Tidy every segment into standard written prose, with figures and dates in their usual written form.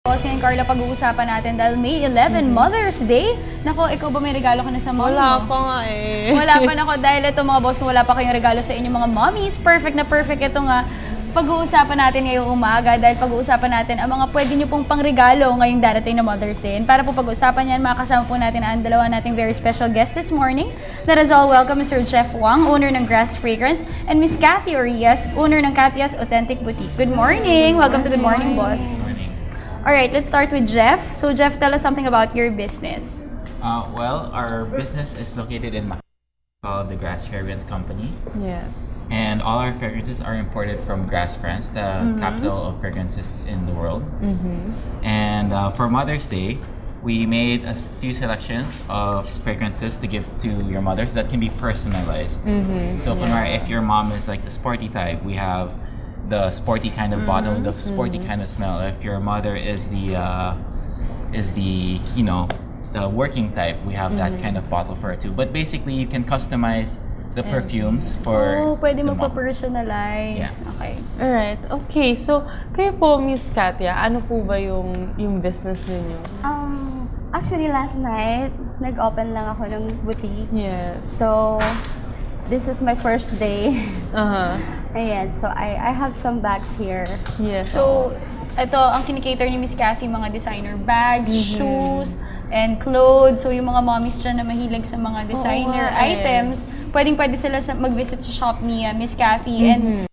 Ngayon, Carla, pag-uusapan natin dahil May 11, Mother's Day. Nako, ikaw ba may regalo ka na sa mom Wala mo? pa nga eh. Wala pa nako dahil ito mga boss, kung wala pa kayong regalo sa inyong mga mommies, perfect na perfect ito nga. Pag-uusapan natin ngayong umaga dahil pag-uusapan natin ang mga pwede nyo pong pangregalo ngayong darating na Mother's Day. And para po pag-uusapan yan, makakasama po natin ang dalawa nating very special guest this morning. Let us all welcome Mr. Jeff Wang, owner ng Grass Fragrance, and Miss Cathy Orias, owner ng Cathy's Authentic Boutique. Good morning! Welcome to Good Morning, Boss. Alright, let's start with Jeff. So Jeff, tell us something about your business. Well, our business is located in Makati, called the Grass Fragrance Company. Yes. And all our fragrances are imported from Grass, France, the capital of fragrances in the world. And for Mother's Day, we made a few selections of fragrances to give to your mothers that can be personalized. So, if your mom is like the sporty type, we have the sporty kind of bottle, the sporty kind of smell. If your mother is the the working type, we have that kind of bottle for her too. But basically, you can customize the perfumes for Oh, pwede the mo mom. pa-personalize. Yeah. Okay. Alright. Okay, so kayo po, Miss Katya, ano po ba yung business ninyo? Actually, last night, nag-open lang ako ng boutique. Yes. So, this is my first day. Uh-huh. Ayan, so I have some bags here. Yes. So, ito, ang kinikater ni Miss Cathy, mga designer bags, shoes, and clothes. So, yung mga mommies dyan na mahilig sa mga designer nga eh. items, pwede sila mag-visit sa shop ni Miss Cathy. And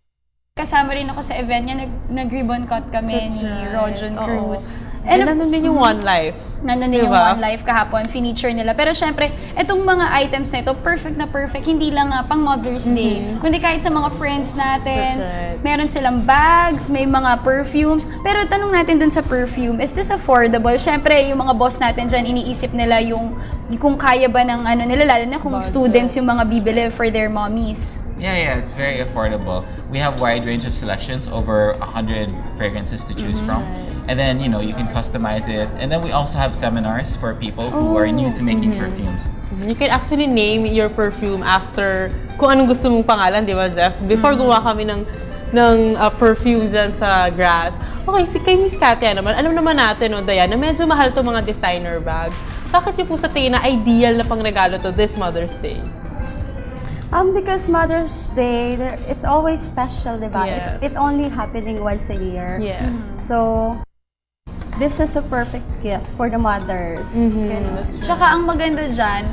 kasama rin ako sa event niya, nag-ribbon cut kami That's ni right. Rojon Oo. Cruz. And of- nandun din yung One Life. Nandun din yung Diba? One Life kahapon, feature nila. Pero syempre, itong mga items na ito, perfect na perfect, hindi lang pang Mother's Day. Kundi kahit sa mga friends natin, That's right. meron silang bags, may mga perfumes. Pero tanong natin dun sa perfume, is this affordable? Syempre, yung mga boss natin dyan, iniisip nila yung kung kaya ba ng ano nila, lalo na kung Budget. students yung mga bibili for their mommies. Yeah, it's very affordable. We have wide range of selections, over 100 fragrances to choose from. And then, you can customize it. And then we also have seminars for people who are new to making perfumes. You can actually name your perfume after kung anong gusto mong pangalan, di ba, Jeff? Before gumawa kami ng perfume dyan sa Grass. Okay, kay Miss Katya naman, alam naman natin, no, Dayan, na medyo mahal to mga designer bags. Bakit niyo po sa tingin na ideal na pangregalo to this Mother's Day? Because Mother's Day, it's always special, diba? Yes. It's only happening once a year. Yes. So, this is a perfect gift for the mothers. That's right. Tsaka ang maganda dyan,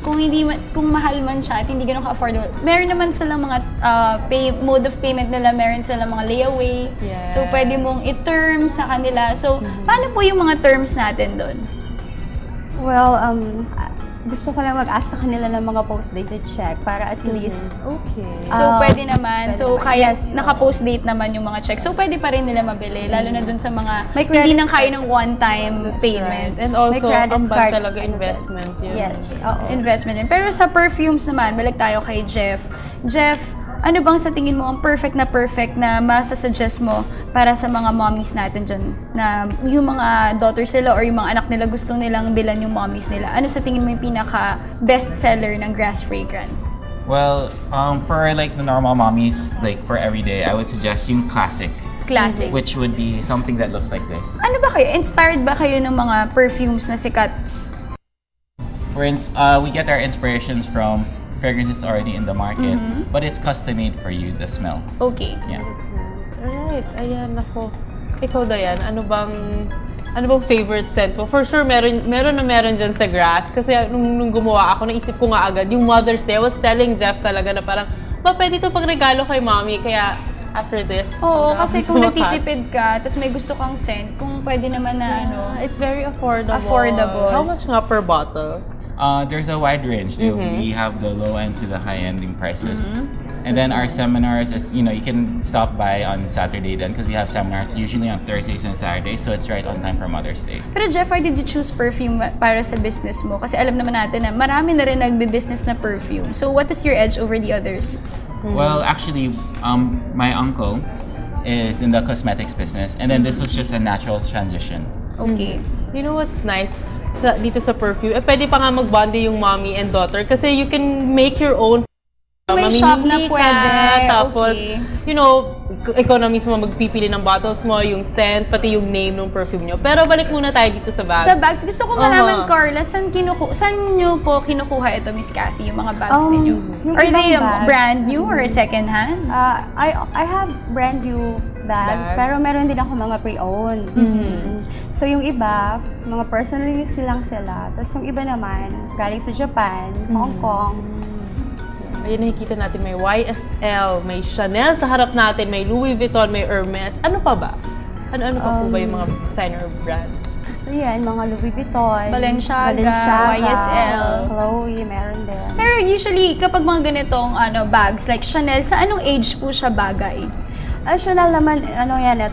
kung mahal man siya at hindi ganun ka-affordable, meron naman silang mga mode of payment nila, meron silang mga layaway. Yes. So, pwede mong i-term sa kanila. So, paano po yung mga terms natin doon? Well, gusto ko lang mag-ask sa kanila ng mga post-dated check para at least Okay. So, pwede naman. pwede So, naman. kaya Yes. naka-post date naman yung mga check. So, pwede pa rin nila mabili, lalo na dun sa mga May hindi credit nang kaya card. ng one-time payment. And also, credit ang card. talaga investment yun. Yes. Oo. Investment din. Pero sa perfumes naman, balik tayo kay Jeff. Jeff, ano bang sa tingin mo ang perfect na masasuggest mo para sa mga mommies natin dyan? Na yung mga daughters nila or yung mga anak nila gustong nilang bilan yung mommies nila. Ano sa tingin mo yung pinaka-best seller ng Grass Fragrance? Well, for like the normal mommies, like for everyday, I would suggest yung classic, Classic. which would be something that looks like this. Ano ba kayo? Inspired ba kayo ng mga perfumes na sikat? We get our inspirations from fragrances already in the market, but it's custom made for you, the smell. Okay. Yeah. That's nice. Alright, ayan, ako. Ikaw, Dayan, ano bang favorite scent mo? For sure, meron dyan sa Grass. Kasi nung gumawa ako, naisip ko nga agad, yung Mother's Day, I was telling Jeff talaga na parang, pwede ito pag regalo kay mommy, kaya after this. Oo, kasi kung sumakat. nagtitipid ka, tapos may gusto kang scent, kung pwede naman na It's very affordable. Affordable. How much nga per bottle? There's a wide range. So we have the low end to the high ending prices. And then our seminars is, you can stop by on Saturday then because we have seminars usually on Thursdays and Saturdays. So it's right on time for Mother's Day. Pero Jeff, why did you choose perfume para sa business mo? Kasi alam naman natin na marami na rin nagbe-business na perfume. So what is your edge over the others? Well, actually, my uncle is in the cosmetics business. And then this was just a natural transition. Okay. You know what's nice? Dito sa perfume, pwede pa nga mag-bonding yung mommy and daughter kasi you can make your own. May shop na Mamimili ka, pwede. Tapos, Okay. ikaw na mismo magpipili ng bottles mo, yung scent, pati yung name ng perfume nyo. Pero balik muna tayo dito sa bags. Sa bags, gusto ko malaman, Aha. Carla, saan nyo po kinukuha ito, Miss Cathy, yung mga bags ninyo? yung Are they ibang bag. brand new or second hand? I have brand new bags, Bags. pero meron din ako mga pre-owned. So yung iba, mga personally silang sila. Tapos yung iba naman, galing sa Japan, Hong Kong. Ayun, nakikita natin may YSL, may Chanel sa harap natin, may Louis Vuitton, may Hermes. Ano pa ba? Ano pa po ba yung mga designer brands? Ayan, mga Louis Vuitton, Balenciaga, YSL. Chloe, meron din. Pero usually, kapag mga ganitong bags, like Chanel, sa anong age po siya bagay? Chanel naman,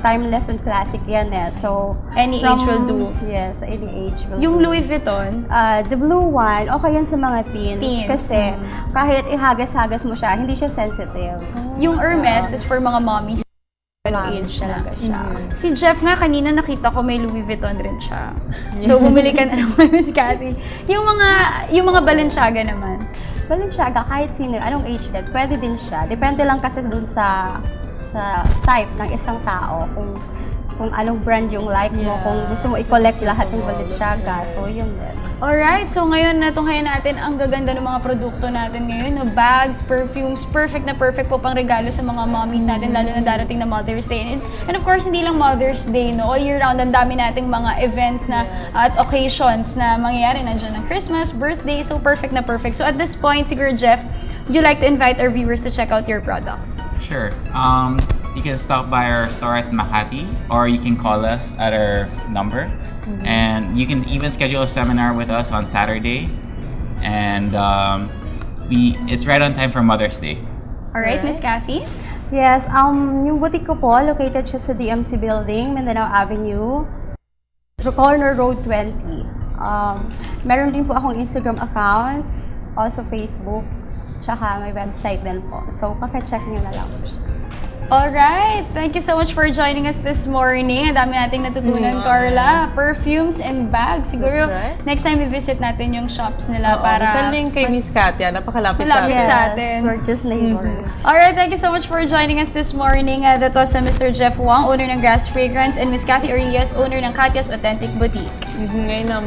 timeless and classic yan eh. So, Any age will do. Yes, any age will Yung do. Louis Vuitton, The blue one, okay yan sa mga teens. Teens. Kasi kahit ihagas-hagas mo siya, hindi siya sensitive. yung Hermes is for mga mommies. Mommies Age na. talaga siya. Si Jeff nga, kanina nakita ko may Louis Vuitton rin siya. So, bumili ka na naman, Miss Cathy. Yung mga Balenciaga naman. Balenciaga, kahit sino, anong age din, pwede din siya. Depende lang kasi dun sa type ng isang tao. Kung anong brand yung like mo, kung gusto mo i-collect lahat ng Balenciaga. So, yun din. Alright, so ngayon natunghayan natin ang gaganda ng mga produkto natin ngayon. No? Bags, perfumes, perfect na perfect po pang regalo sa mga mommies natin, lalo na darating na Mother's Day. And of course, hindi lang Mother's Day, no? All year round, ang dami nating mga events na at occasions na mangyayari. Nandiyan ng Christmas, birthday, so perfect na perfect. So at this point, siguro Jeff, would you like to invite our viewers to check out your products? Sure. You can stop by our store at Makati, or you can call us at our number. And you can even schedule a seminar with us on Saturday. And it's right on time for Mother's Day. Alright, Miss Cathy? Yes, yung boutique ko po, located siya sa DMC Building, Mindanao Avenue, Corner Road 20. Meron din po akong Instagram account, also Facebook, tsaka may website din po. So, paka-check nyo na lang po siya. Alright, thank you so much for joining us this morning. Ang dami nating natutunan, Carla. Perfumes and bags. Siguro, That's right. next time i-visit natin yung shops nila para... Saan link kay Miss Katia? Napakalapit Malapit sa atin. sa atin. We're just neighbors. Alright, thank you so much for joining us this morning. That was Mr. Jeff Wong, owner ng Grass Fragrance, and Miss Cathy Arias, owner ng Katia's Authentic Boutique. Ngayon naman,